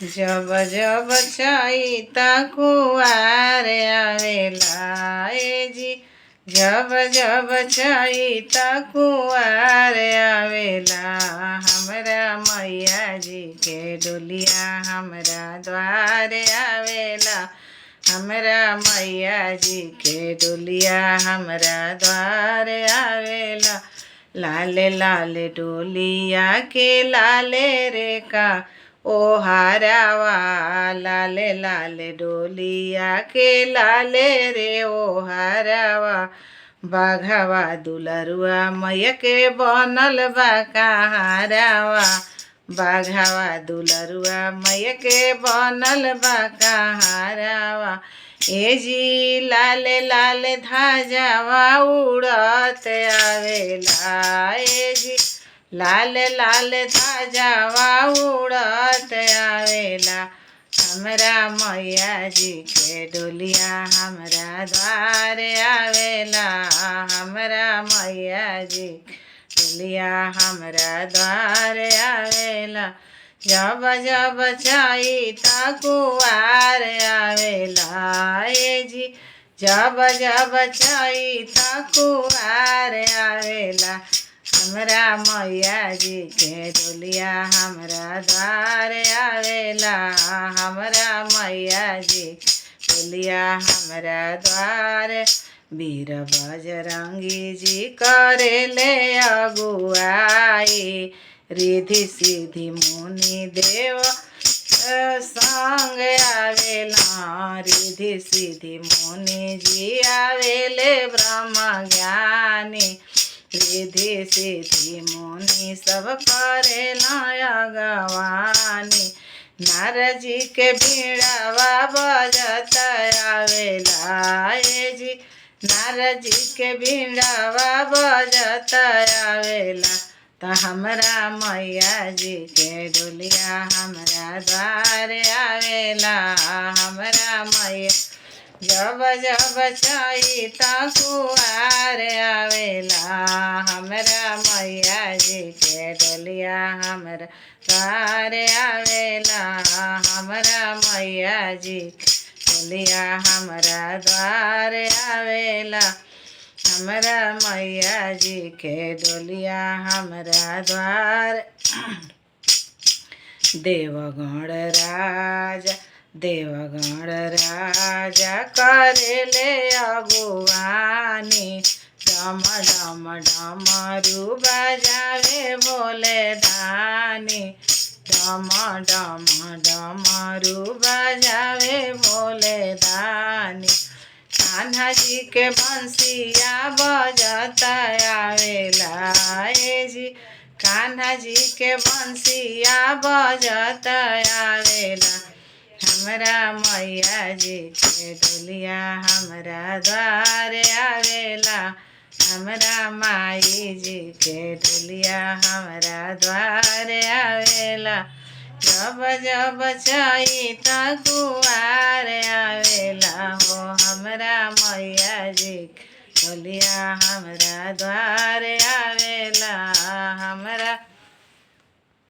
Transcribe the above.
जब जब चैता कुवार आवेला ए जी, जब जब चैता कुवार आवेला, हमरा मैया जी के डोलिया हमरा द्वार आवेला, हमरा मैया जी के डोलिया हमरा द्वार आवेला। लाले लाले डोलिया के लाले रे का ओ हारावा, लाले लाले डोलिया के लाले रे ओ हारावा, बाघावा दुलरुआ मैया के बनल बा कहारावा, बाघावा दुलरुआ मैया के बनल बा कहारावा। ए जी लाले लाले धाजावा उड़त आवेला, ए जी लाले लाले धाजावा उड़त आवेला, हमरा मैया जी के डोलिया हमरा द्वार आवेला, हमरा मैया जी डोलिया हमरा द्वार आवेला। जब जब चैता कुवार आवेला ए जी, जब जब चैता कुवार आवेला, हमरा मैया जी के डोलिया हमरा द्वार आवेला, हमरा मैया जी डोलिया हमरा द्वार। वीर बजरंगी जी करेले अगुआई, रिधि सिद्धि मुनि देव संग आवेला, रिधि सिद्धि मुनि जी आवेले ब्रह्म ज्ञानी, रिधि सिद्धि मुनि सब करेला अगवानी, नारद जी के बीड़ावा बजत आवेला ए जी, नारद जी के बीड़ावा बजत आवेला, त हमरा मैया जी के डोलिया हमरा द्वार आवेला, हमरा मैया जब जब चैता कुवार आवेला, हमरा मैया जी के डोलिया हमरा द्वार आवेला, हमरा मैया जी डोलिया हमरा द्वार आवेला, हमरा मैया जी के डोलिया हमरा द्वार। देवगण राजा देवगण राजा करेले अगुवानी, डम डम डमरू बजावे भोले दानी, डम डम डमरू बजावे भोले दानी, कान्हा जी के बंसिया बजत आवेला ए जी, कान्हा जी के बंसिया बजत आवेला, हमरा मैया जी के डोलिया हमरा द्वार आवेला, हमरा माई जी के डोलिया हमरा द्वार आवेला। जब जब चैता कुवार आवेला हो, हमरा मैया जी डोलिया हमरा द्वार आवेला, हमरा